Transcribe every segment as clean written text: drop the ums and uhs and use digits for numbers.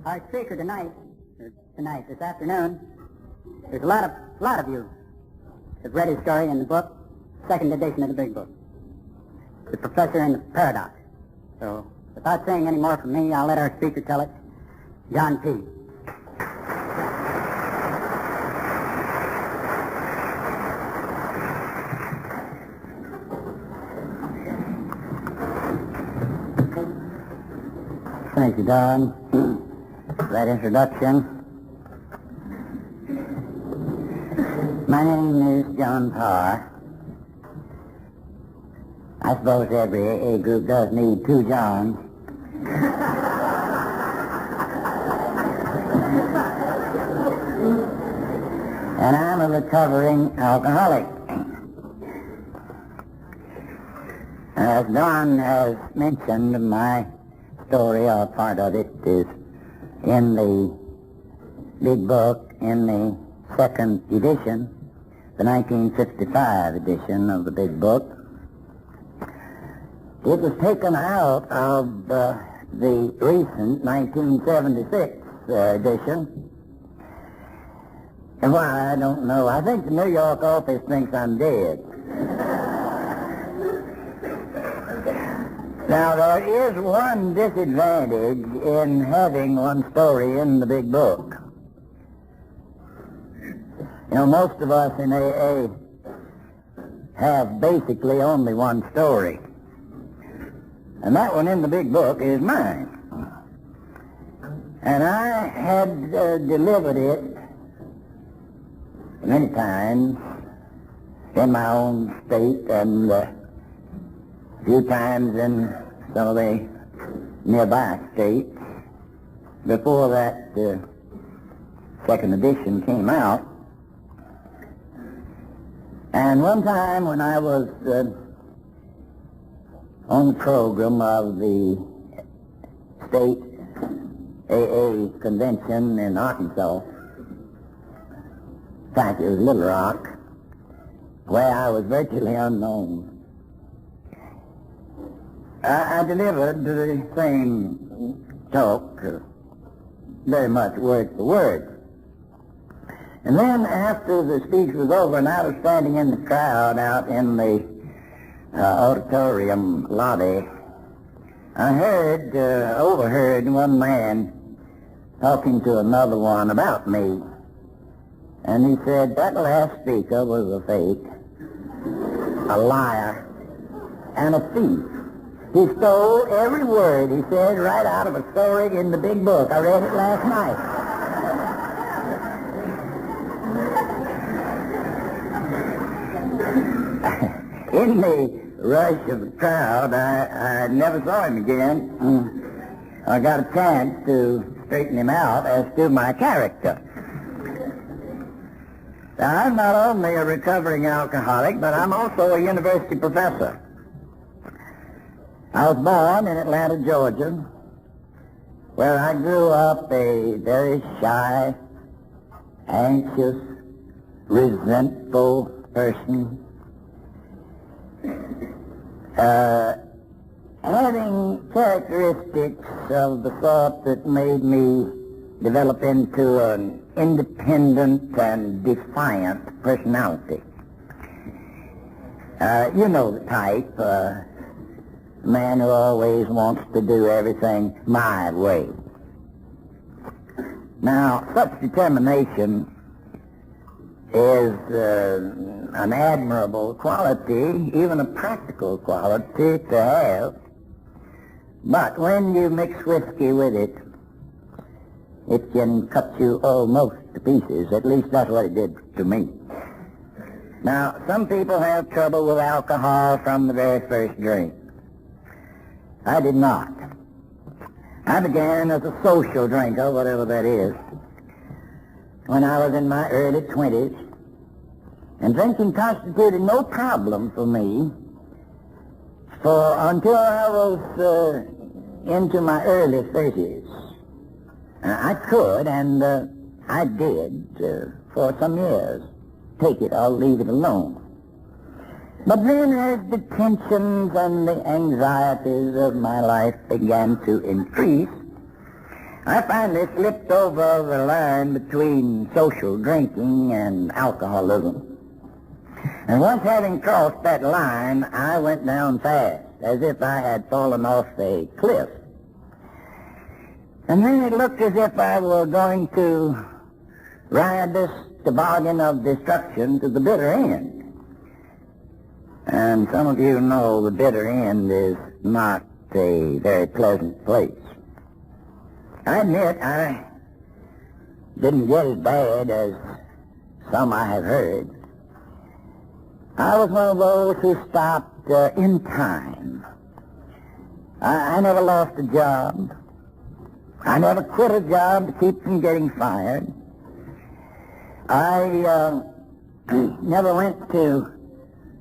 Our speaker this afternoon, there's a lot of you have read his story in the book, second edition of the big book, The Professor and the Paradox. So, without saying any more from me, I'll let our speaker tell it. John P. Thank you, Don, for that introduction. My name is John Parr. I suppose every AA group does need two Johns. And I'm a recovering alcoholic. As Don has mentioned, my story, or part of it, is in the big book, in the second edition, the 1955 edition of the big book. It was taken out of the recent 1976 edition. And why, I don't know. I think the New York office thinks I'm dead. Now, there is one disadvantage in having one story in the big book. You know, most of us in AA have basically only one story. And that one in the big book is mine. And I had delivered it many times in my own state and a few times in some of the nearby states before that second edition came out. And one time when I was on the program of the state AA convention in Arkansas, in fact it was Little Rock, where I was virtually unknown, I delivered the same talk, very much word for word. And then after the speech was over and I was standing in the crowd out in the auditorium lobby, I overheard one man talking to another one about me. And he said, that last speaker was a fake, a liar, and a thief. He stole every word he said right out of a story in the big book. I read it last night. In the rush of the crowd, I never saw him again. I got a chance to straighten him out as to my character. Now, I'm not only a recovering alcoholic, but I'm also a university professor. I was born in Atlanta, Georgia, where I grew up a very shy, anxious, resentful person, having characteristics of the sort that made me develop into an independent and defiant personality. You know the type, man who always wants to do everything my way. Now, such determination is an admirable quality, even a practical quality to have. But when you mix whiskey with it, it can cut you almost to pieces. At least that's what it did to me. Now, some people have trouble with alcohol from the very first drink. I did not. I began as a social drinker, whatever that is, when I was in my early 20s, and drinking constituted no problem for me until I was into my early 30s. I could, and I did for some years, take it or leave it alone. But then as the tensions and the anxieties of my life began to increase, I finally slipped over the line between social drinking and alcoholism. And once having crossed that line, I went down fast, as if I had fallen off a cliff. And then it looked as if I were going to ride this toboggan of destruction to the bitter end. And some of you know the bitter end is not a very pleasant place. I admit I didn't get as bad as some I have heard. I was one of those who stopped in time. I never lost a job. I never quit a job to keep from getting fired. I never went to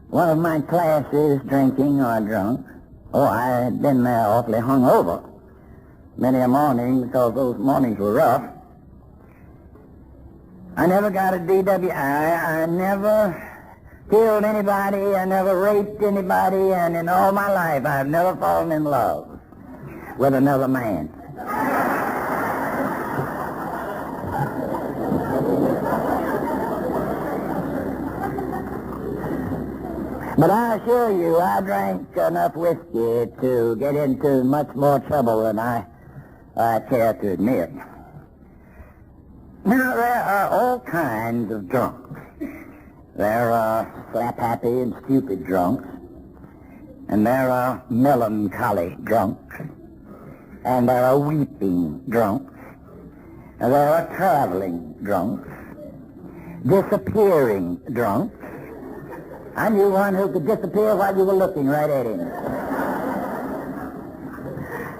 one of my classes drinking or drunk. Oh, I had been there awfully hungover many a morning because those mornings were rough. I never got a DWI. I never killed anybody. I never raped anybody. And in all my life, I've never fallen in love with another man. But I assure you, I drank enough whiskey to get into much more trouble than I care to admit. Now, there are all kinds of drunks. There are slap-happy and stupid drunks, and there are melancholy drunks, and there are weeping drunks, and there are traveling drunks, disappearing drunks. I knew one who could disappear while you were looking right at him.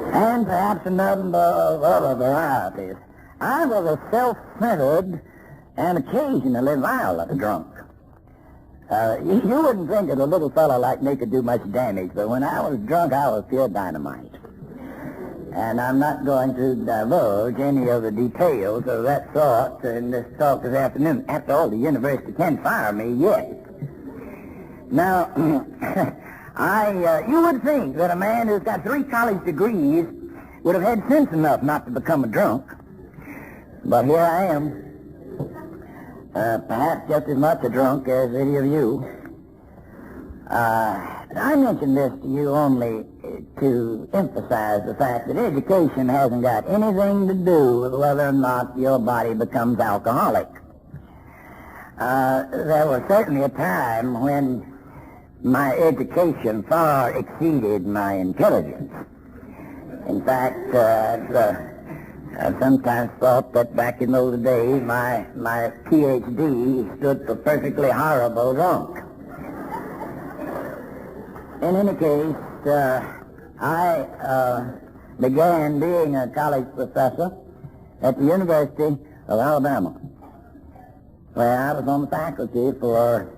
And perhaps a number of other varieties. I was a self-centered and occasionally violent drunk. You wouldn't think that a little fellow like me could do much damage, but when I was drunk, I was pure dynamite. And I'm not going to divulge any of the details of that sort in this talk this afternoon. After all, the university can't fire me yet. Now, you would think that a man who's got 3 college degrees would have had sense enough not to become a drunk. But here I am, perhaps just as much a drunk as any of you. I mention this to you only to emphasize the fact that education hasn't got anything to do with whether or not your body becomes alcoholic. There was certainly a time when my education far exceeded my intelligence. In fact, I've sometimes thought that back in those days my Ph.D. stood for perfectly horrible drunk. In any case, I began being a college professor at the University of Alabama, where I was on the faculty for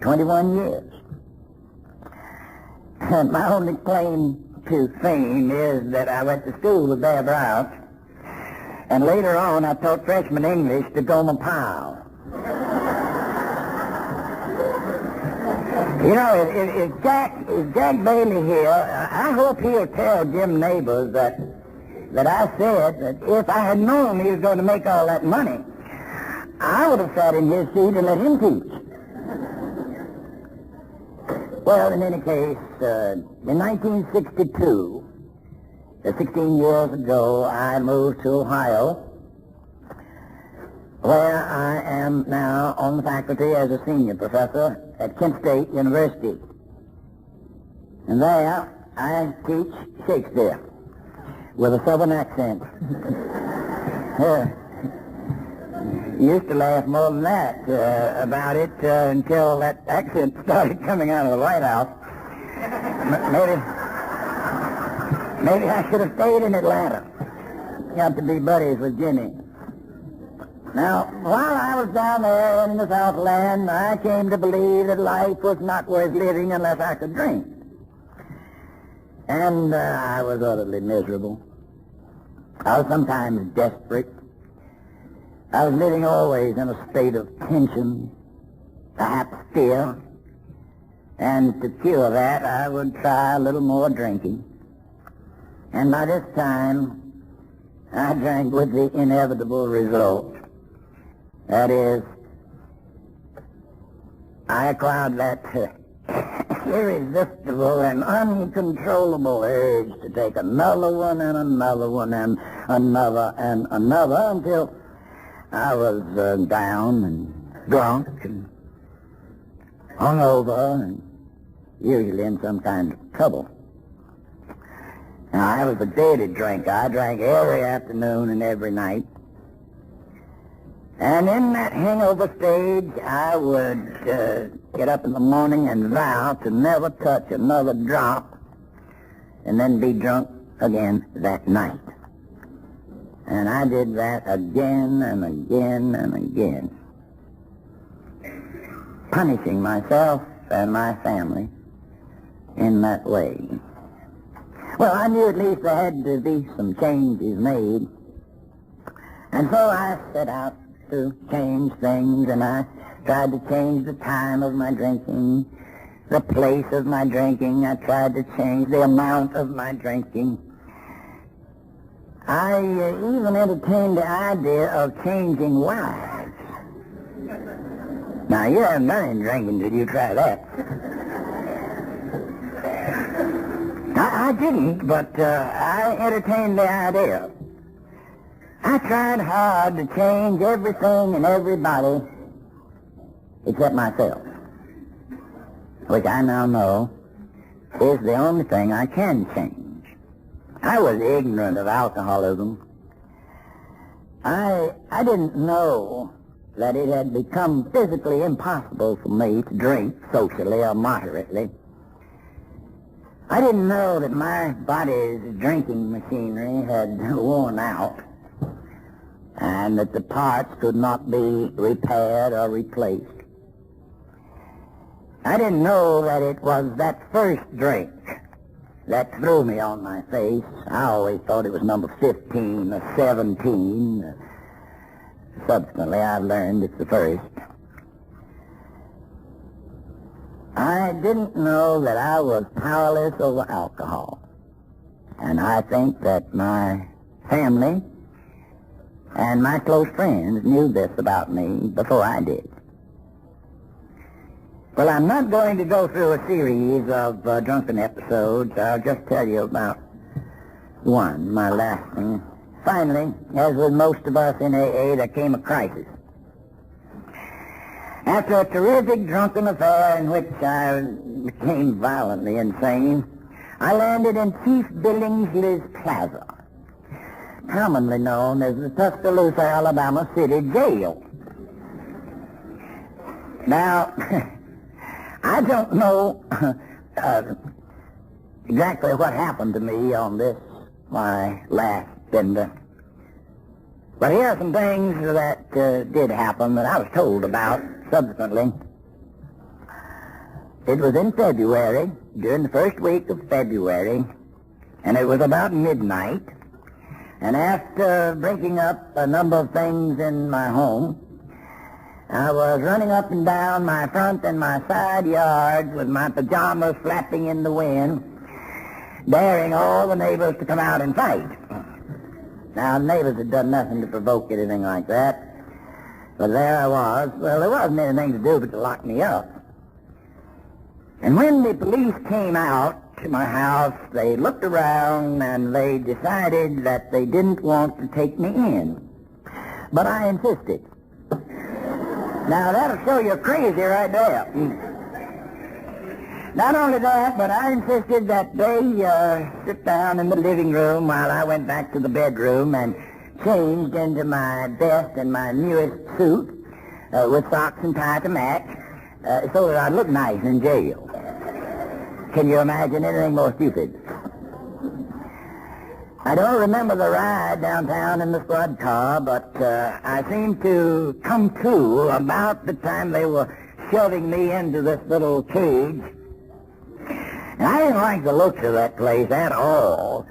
21 years. And my only claim to fame is that I went to school with Bear Bryant, and later on I taught freshman English to Gomer Powell. You know, if Jack Bailey here, I hope he'll tell Jim Neighbors that I said that if I had known he was going to make all that money, I would have sat in his seat and let him teach. Well, in any case, in 1962, 16 years ago, I moved to Ohio, where I am now on the faculty as a senior professor at Kent State University. And there I teach Shakespeare with a southern accent. Used to laugh more than that about it until that accent started coming out of the White House. Maybe I should have stayed in Atlanta. Got to be buddies with Jimmy. Now, while I was down there in the Southland, I came to believe that life was not worth living unless I could drink. And I was utterly miserable. I was sometimes desperate. I was living always in a state of tension, perhaps fear. And to cure that, I would try a little more drinking. And by this time, I drank with the inevitable result. That is, I acquired that irresistible and uncontrollable urge to take another one and another one and another and another until I was down and drunk and hungover and usually in some kind of trouble. Now, I was a daily drinker. I drank every afternoon and every night. And in that hangover stage, I would get up in the morning and vow to never touch another drop and then be drunk again that night. And I did that again and again and again, punishing myself and my family in that way. Well, I knew at least there had to be some changes made. And so I set out to change things, and I tried to change the time of my drinking, the place of my drinking. I tried to change the amount of my drinking. I even entertained the idea of changing wives. Now, you haven't done any drinking, did you try that? I didn't, but I entertained the idea. I tried hard to change everything and everybody except myself, which I now know is the only thing I can change. I was ignorant of alcoholism. I didn't know that it had become physically impossible for me to drink socially or moderately. I didn't know that my body's drinking machinery had worn out and that the parts could not be repaired or replaced. I didn't know that it was that first drink that threw me on my face. I always thought it was number 15 or 17. Subsequently, I've learned it's the first. I didn't know that I was powerless over alcohol. And I think that my family and my close friends knew this about me before I did. Well, I'm not going to go through a series of drunken episodes. I'll just tell you about one, my last one. Finally, as with most of us in AA, there came a crisis. After a terrific drunken affair in which I became violently insane, I landed in Chief Billingsley's Plaza, commonly known as the Tuscaloosa, Alabama City Jail. Now, I don't know exactly what happened to me on this, my last bender. But here are some things that did happen that I was told about subsequently. It was in February, during the first week of February, and it was about midnight. And after breaking up a number of things in my home, I was running up and down my front and my side yards with my pajamas flapping in the wind, daring all the neighbors to come out and fight. Now, the neighbors had done nothing to provoke anything like that, but there I was. Well, there wasn't anything to do but to lock me up. And when the police came out to my house, they looked around and they decided that they didn't want to take me in. But I insisted. Now, that'll show you're crazy right there. Not only that, but I insisted that they sit down in the living room while I went back to the bedroom and changed into my best and my newest suit with socks and tie to match so that I'd look nice in jail. Can you imagine anything more stupid? I don't remember the ride downtown in the squad car, but I seemed to come to about the time they were shoving me into this little cage. And I didn't like the looks of that place at all,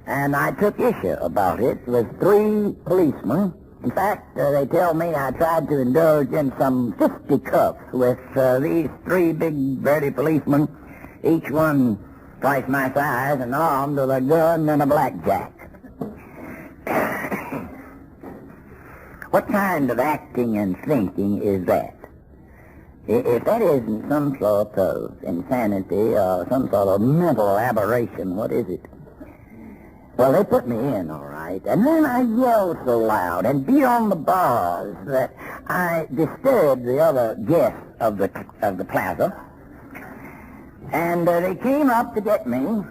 and I took issue about it with 3 policemen. In fact, they tell me I tried to indulge in some fisticuffs with these 3 big, burly policemen, each one twice my size and armed with a gun and a blackjack. What kind of acting and thinking is that? If that isn't some sort of insanity or some sort of mental aberration, what is it? Well, they put me in, all right, and then I yelled so loud and beat on the bars that I disturbed the other guests of the plaza, and they came up to get me.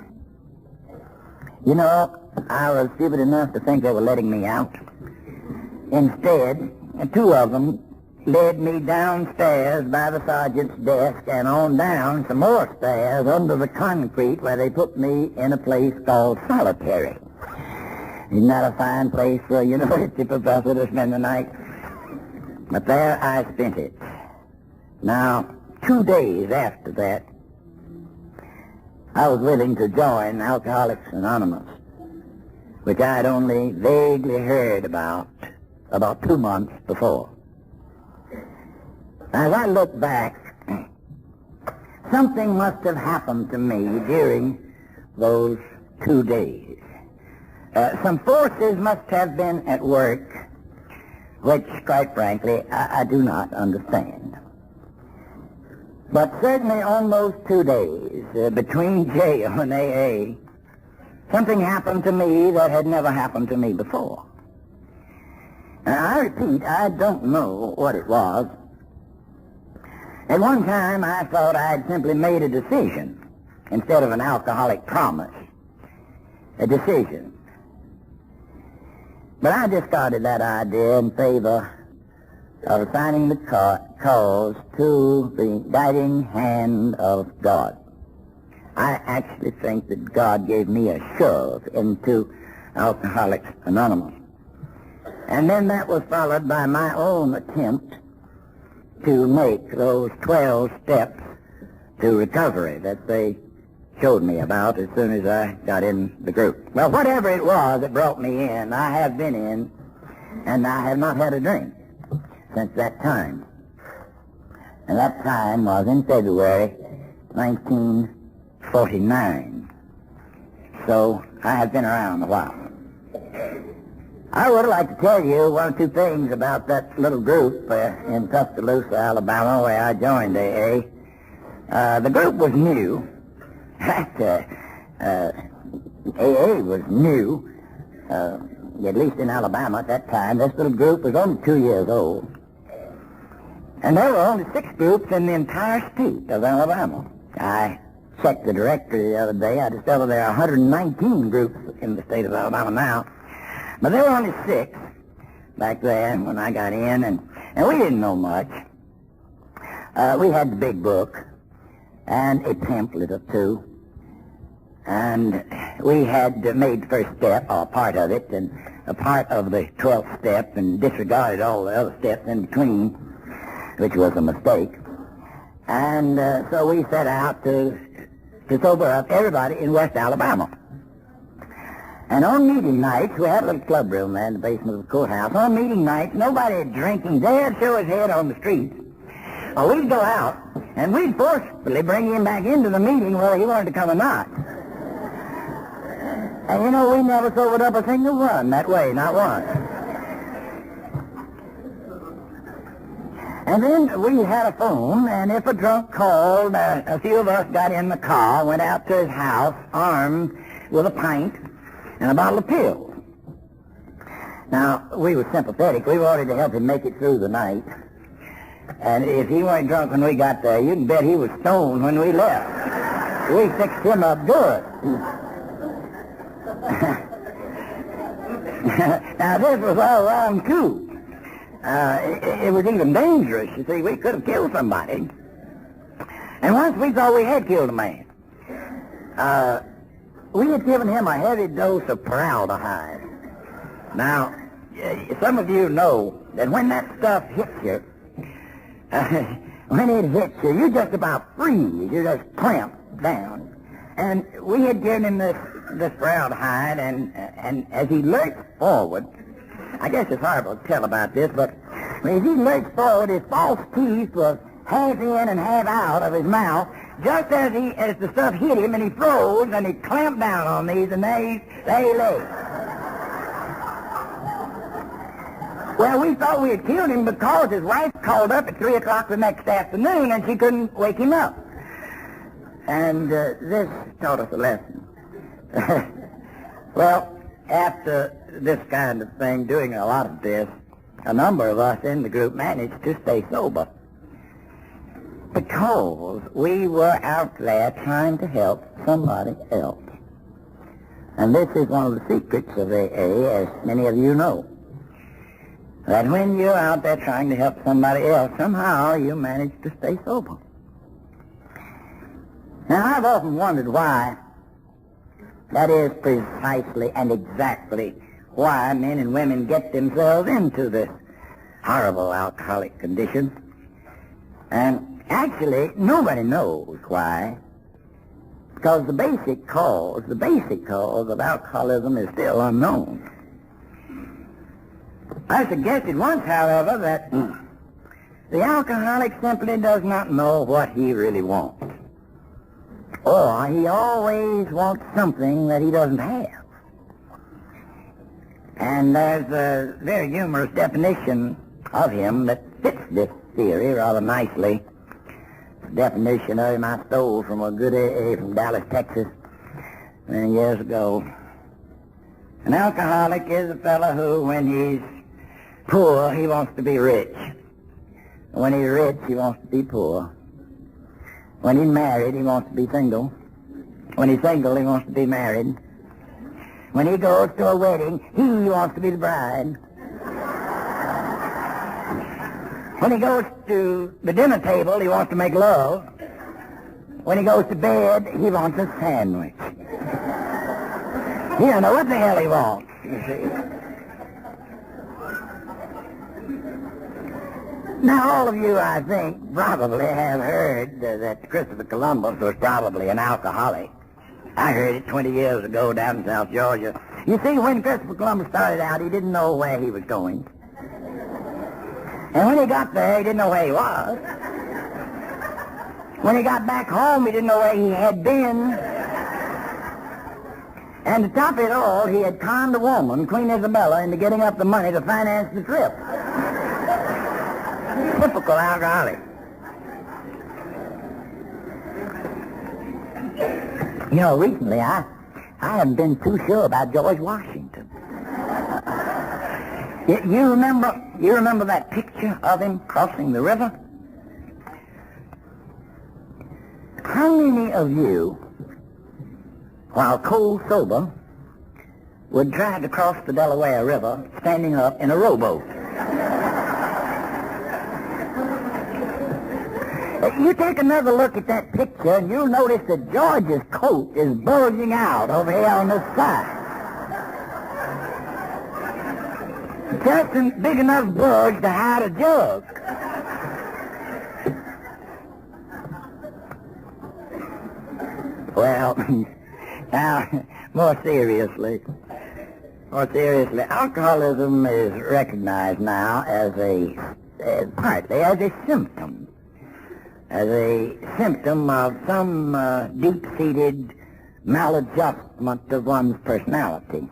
You know, I was stupid enough to think they were letting me out. Instead, two of them led me downstairs by the sergeant's desk and on down some more stairs under the concrete where they put me in a place called solitary. Isn't that a fine place for a university professor to spend the night? But there I spent it. Now, 2 days after that, I was willing to join Alcoholics Anonymous, which I had only vaguely heard about 2 months before. As I look back, something must have happened to me during those 2 days. Some forces must have been at work, which, quite frankly, I do not understand. But certainly on those 2 days, between jail and AA, something happened to me that had never happened to me before. And I repeat, I don't know what it was. At one time, I thought I had simply made a decision instead of an alcoholic promise. A decision. But I discarded that idea in favor of assigning the cause to the guiding hand of God. I actually think that God gave me a shove into Alcoholics Anonymous. And then that was followed by my own attempt to make those 12 steps to recovery that they showed me about as soon as I got in the group. Well, whatever it was that brought me in, I have been in, and I have not had a drink since that time. And that time was in February 1949. So I have been around a while. I would like to tell you one or two things about that little group in Tuscaloosa, Alabama, where I joined AA. The group was new. In fact, AA was new, at least in Alabama at that time. This little group was only 2 years old. And there were only 6 groups in the entire state of Alabama. I checked the directory the other day. I discovered there are 119 groups in the state of Alabama now. But there were only 6 back then when I got in, and we didn't know much. We had the big book and a pamphlet or two, and we had made the first step, or part of it, and a part of the 12th step, and disregarded all the other steps in between, which was a mistake. And so we set out to sober up everybody in West Alabama. And on meeting nights, we had a little club room there in the basement of the courthouse. On meeting nights, nobody drinking dared show his head on the street. Well, we'd go out, and we'd forcefully bring him back into the meeting whether he wanted to come or not. And you know, we never sobered up a single one that way, not one. And then we had a phone, and if a drunk called, a few of us got in the car, went out to his house, armed with a pint and a bottle of pills. Now, we were sympathetic. We wanted to help him make it through the night. And if he weren't drunk when we got there, you can bet he was stoned when we left. We fixed him up good. Now, this was all wrong, too. It was even dangerous. You see, we could have killed somebody. And once we thought we had killed a man. We had given him a heavy dose of formaldehyde. Now, some of you know that when that stuff hits you, when it hits you, you just about freeze. You just clamp down. And we had given him this formaldehyde, and as he lurched forward, I guess it's horrible to tell about this, but as he lurched forward, his false teeth were half in and half out of his mouth, just as the stuff hit him, and he froze, and he clamped down on these, and there he lay. Well, we thought we had killed him because his wife called up at 3 o'clock the next afternoon and she couldn't wake him up. And this taught us a lesson. Well, after this kind of thing, doing a lot of this, a number of us in the group managed to stay sober because we were out there trying to help somebody else. And this is one of the secrets of AA, as many of you know, that when you're out there trying to help somebody else, somehow you manage to stay sober. Now, I've often wondered why that is precisely and exactly why men and women get themselves into this horrible alcoholic condition. And actually, nobody knows why, because the basic cause of alcoholism is still unknown. I suggested once, however, that the alcoholic simply does not know what he really wants. Or he always wants something that he doesn't have. And there's a very humorous definition of him that fits this theory rather nicely. The definition of him I stole from a good AA from Dallas, Texas, many years ago. An alcoholic is a fellow who, when he's poor, he wants to be rich. When he's rich, he wants to be poor. When he's married, he wants to be single. When he's single, he wants to be married. When he goes to a wedding, he wants to be the bride. When he goes to the dinner table, he wants to make love. When he goes to bed, he wants a sandwich. He don't know what the hell he wants, you see. Now, all of you, I think, probably have heard that Christopher Columbus was probably an alcoholic. I heard it 20 years ago down in South Georgia. You see, when Christopher Columbus started out, he didn't know where he was going. And when he got there, he didn't know where he was. When he got back home, he didn't know where he had been. And to top it all, he had conned a woman, Queen Isabella, into getting up the money to finance the trip. Typical alcoholic. You know, recently I haven't been too sure about George Washington. You remember that picture of him crossing the river? How many of you, while cold sober, would try to cross the Delaware River standing up in a rowboat? You take another look at that picture and you'll notice that George's coat is bulging out over here on this side. Just a big enough bulge to hide a jug. Well, now, more seriously, alcoholism is recognized now as partly as a symptom. As a symptom of some deep-seated maladjustment of one's personality.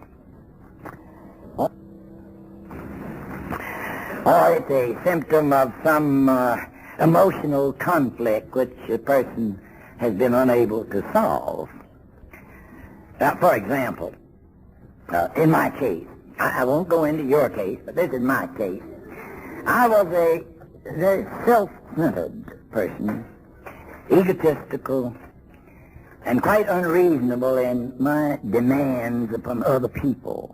Or it's a symptom of some emotional conflict which a person has been unable to solve. For example, in my case, I won't go into your case, but this is my case. I was a very self-centered person, egotistical, and quite unreasonable in my demands upon other people,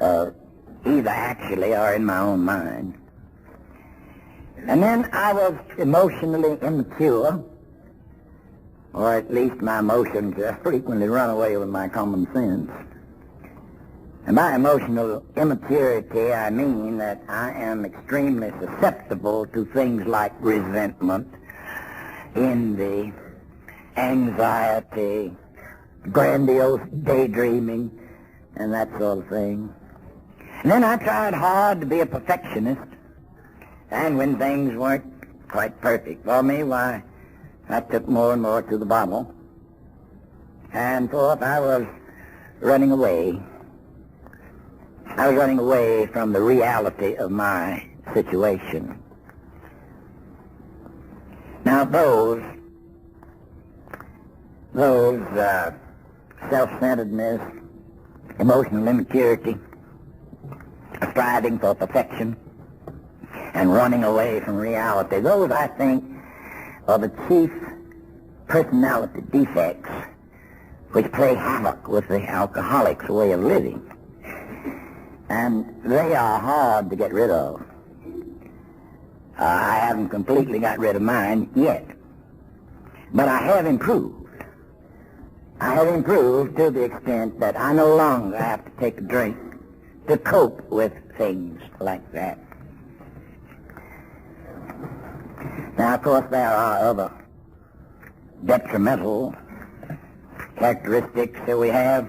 either actually or in my own mind. And then I was emotionally immature, or at least my emotions frequently run away with my common sense. And by emotional immaturity, I mean that I am extremely susceptible to things like resentment, envy, anxiety, grandiose daydreaming, and that sort of thing. And then I tried hard to be a perfectionist, and when things weren't quite perfect for me, why, I took more and more to the bottle. And fourth, I was running away. I was running away from the reality of my situation. Now those self-centeredness, emotional immaturity, striving for perfection, and running away from reality, those, I think, are the chief personality defects which play havoc with the alcoholic's way of living. And they are hard to get rid of. I haven't completely got rid of mine yet. But I have improved. I have improved to the extent that I no longer have to take a drink to cope with things like that. Now, of course, there are other detrimental characteristics that we have.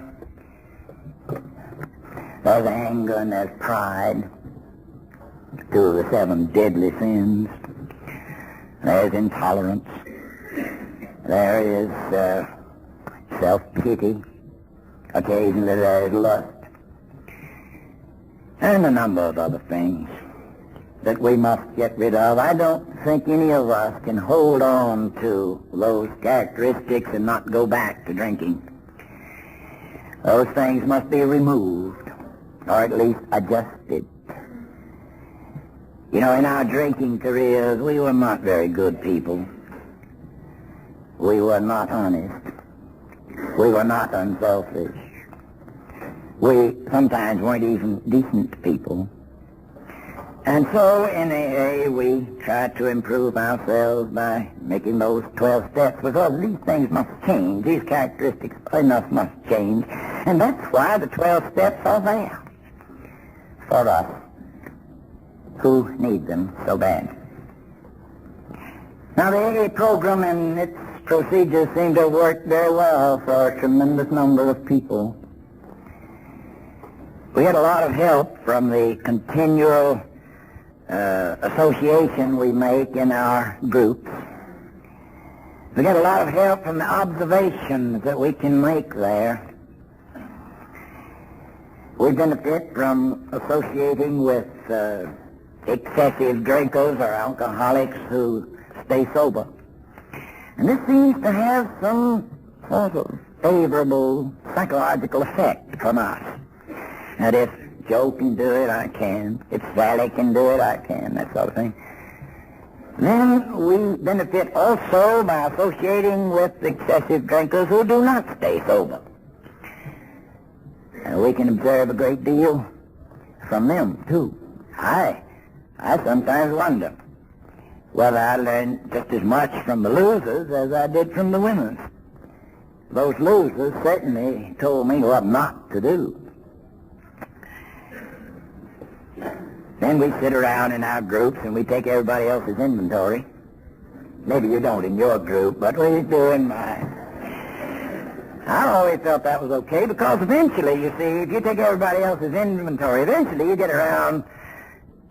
There's anger and there's pride, two of the 7 deadly sins. There's intolerance. There is self-pity. Occasionally there's lust. And a number of other things that we must get rid of. I don't think any of us can hold on to those characteristics and not go back to drinking. Those things must be removed, or at least adjusted. You know, in our drinking careers, we were not very good people. We were not honest. We were not unselfish. We sometimes weren't even decent people. And so in AA we tried to improve ourselves by making those 12 steps, because these things must change. These characteristics must change. And that's why the 12 steps are there for us who need them so bad. Now the AA program and its procedures seem to have worked very well for a tremendous number of people. We had a lot of help from the continual association we make in our groups. We get a lot of help from the observations that we can make there. We benefit from associating with excessive drinkers or alcoholics who stay sober. And this seems to have some sort of favorable psychological effect from us. That if Joe can do it, I can. If Sally can do it, I can, that sort of thing. Then we benefit also by associating with excessive drinkers who do not stay sober. And we can observe a great deal from them, too. I sometimes wonder whether I learned just as much from the losers as I did from the winners. Those losers certainly told me what not to do. Then we sit around in our groups and we take everybody else's inventory. Maybe you don't in your group, but we do in mine. I always felt that was okay, because eventually, you see, if you take everybody else's inventory, eventually you get around,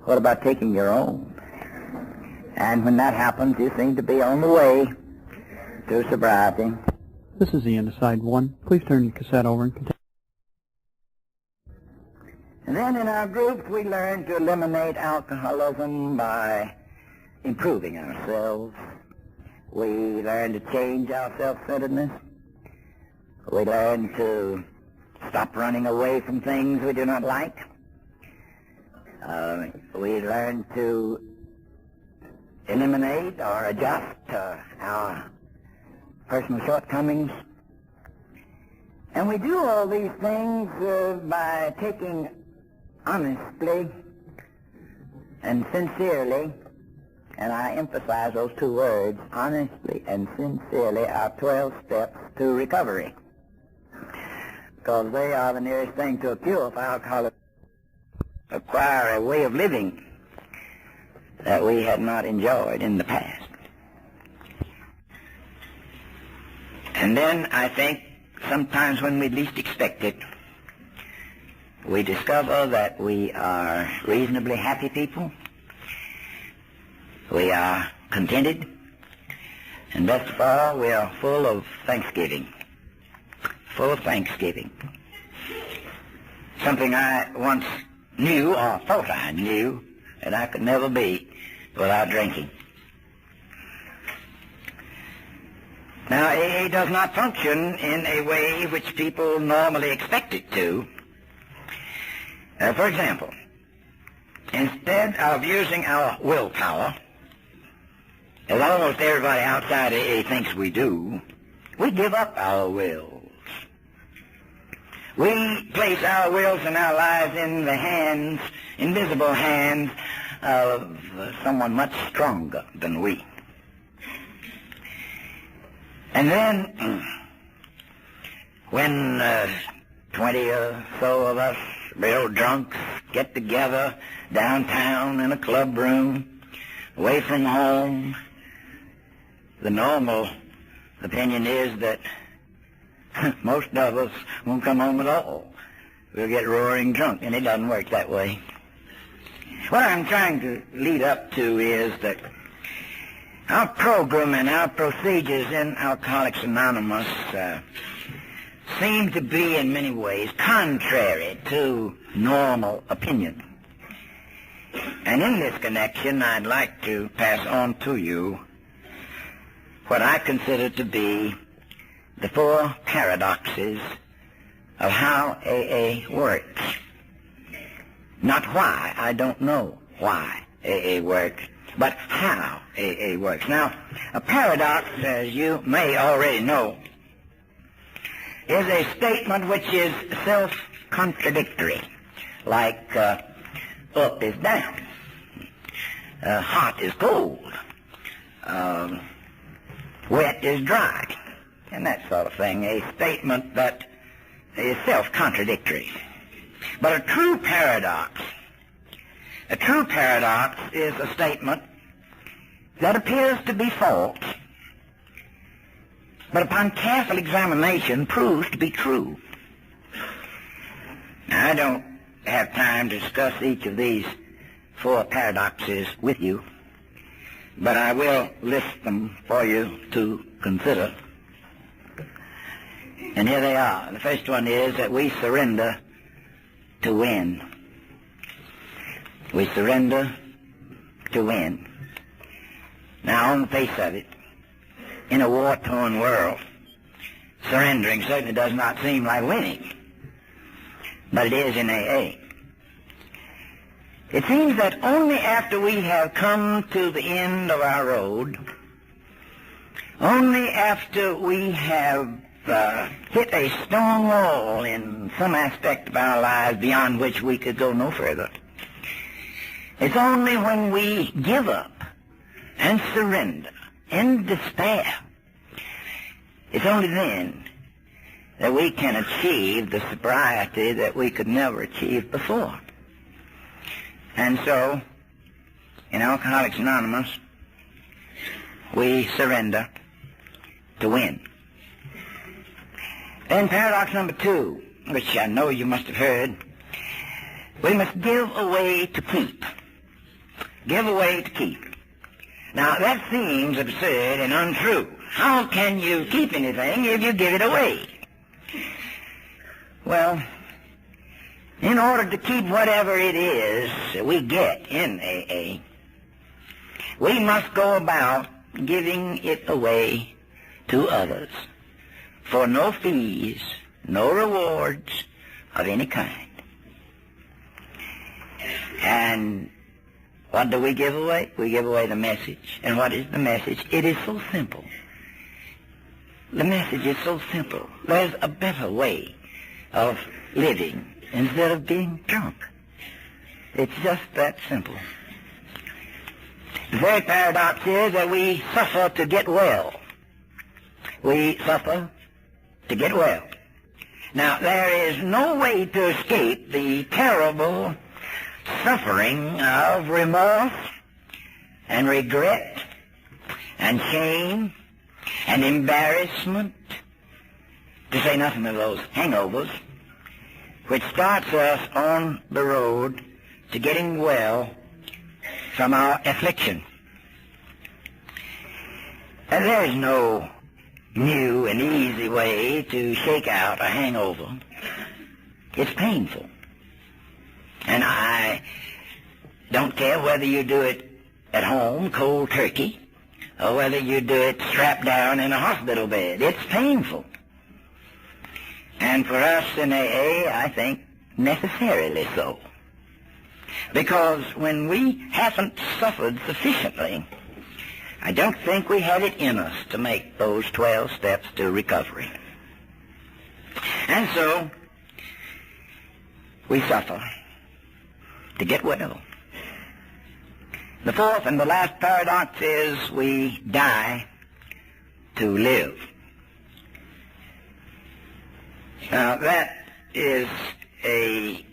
what about taking your own? And when that happens, you seem to be on the way to sobriety. This is Ian to side 1. Please turn your cassette over and continue. And then in our groups, we learn to eliminate alcoholism by improving ourselves. We learn to change our self-centeredness. We learn to stop running away from things we do not like. We learn to eliminate or adjust our personal shortcomings. And we do all these things by taking honestly and sincerely, and I emphasize those 2 words, honestly and sincerely, our 12 steps to recovery, because they are the nearest thing to a cure for alcoholism. Acquire a way of living that we had not enjoyed in the past. And then I think sometimes when we least expect it, we discover that we are reasonably happy people. We are contented. And best of all, we are full of thanksgiving. Full of thanksgiving. Something I once knew, or thought I knew, that I could never be without drinking. Now, AA does not function in a way which people normally expect it to. For example, instead of using our willpower, as almost everybody outside AA thinks we do, we give up our wills. We place our wills and our lives in the hands, invisible hands, of someone much stronger than we. And then, when 20 or so of us real drunks get together downtown in a club room, away from home, the normal opinion is that most of us won't come home at all. We'll get roaring drunk, and it doesn't work that way. What I'm trying to lead up to is that our program and our procedures in Alcoholics Anonymous seem to be in many ways contrary to normal opinion. And in this connection, I'd like to pass on to you what I consider to be the 4 paradoxes of how AA works. Not why, I don't know why AA works, but how AA works. Now, a paradox, as you may already know, is a statement which is self-contradictory, like up is down, hot is cold, wet is dry, and that sort of thing, a statement that is self-contradictory. But a true paradox is a statement that appears to be false, but upon careful examination proves to be true. Now, I don't have time to discuss each of these 4 paradoxes with you, but I will list them for you to consider. And here they are. The first one is that we surrender to win. We surrender to win. Now, on the face of it, in a war-torn world, surrendering certainly does not seem like winning, but it is in AA. It seems that only after we have come to the end of our road, only after we have hit a stone wall in some aspect of our lives beyond which we could go no further, it's only when we give up and surrender in despair, it's only then that we can achieve the sobriety that we could never achieve before. And so, in Alcoholics Anonymous, we surrender to win. Then paradox number 2, which I know you must have heard, we must give away to keep. Give away to keep. Now, that seems absurd and untrue. How can you keep anything if you give it away? Well, in order to keep whatever it is we get in AA, we must go about giving it away to others for no fees, no rewards of any kind. And what do we give away? We give away the message. And what is the message? It is so simple. The message is so simple. There's a better way of living instead of being drunk. It's just that simple. The very paradox is that we suffer to get well. We suffer to get well. Now, there is no way to escape the terrible suffering of remorse and regret and shame and embarrassment, to say nothing of those hangovers, which starts us on the road to getting well from our affliction. And there is no new and easy way to shake out a hangover. It's painful. And I don't care whether you do it at home, cold turkey, or whether you do it strapped down in a hospital bed. It's painful. And for us in AA, I think necessarily so. Because when we haven't suffered sufficiently, I don't think we had it in us to make those 12 steps to recovery. And so, we suffer to get well. The fourth and the last paradox is we die to live. Now, that is a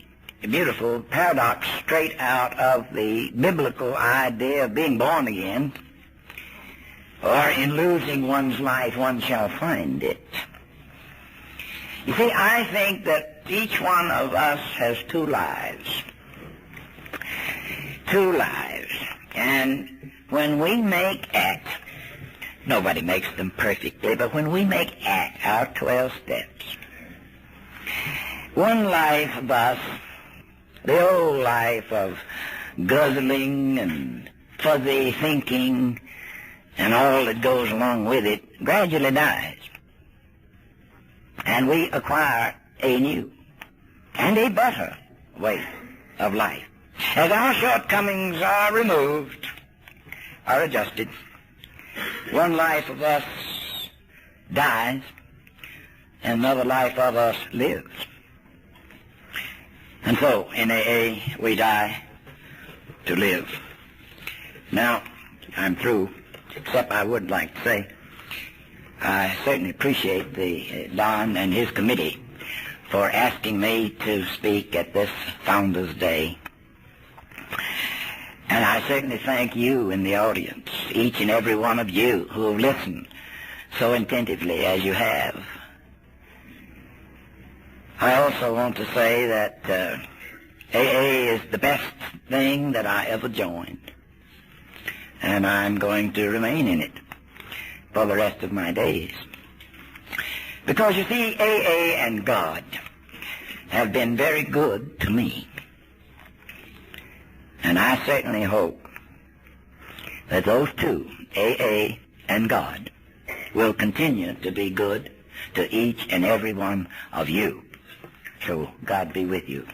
beautiful paradox straight out of the biblical idea of being born again, or in losing one's life, one shall find it. You see, I think that each one of us has two lives. Two lives. And when we make act, nobody makes them perfectly, but when we make act our 12 steps, one life of us, the old life of guzzling and fuzzy thinking and all that goes along with it, gradually dies. And we acquire a new and a better way of life. As our shortcomings are removed, are adjusted, one life of us dies, and another life of us lives. And so, in AA, we die to live. Now, I'm through, except I would like to say, I certainly appreciate Don and his committee for asking me to speak at this Founders' Day. And I certainly thank you in the audience, each and every one of you who have listened so attentively as you have. I also want to say that AA is the best thing that I ever joined, and I'm going to remain in it for the rest of my days. Because, you see, AA and God have been very good to me. And I certainly hope that those two, AA and God, will continue to be good to each and every one of you. So God be with you.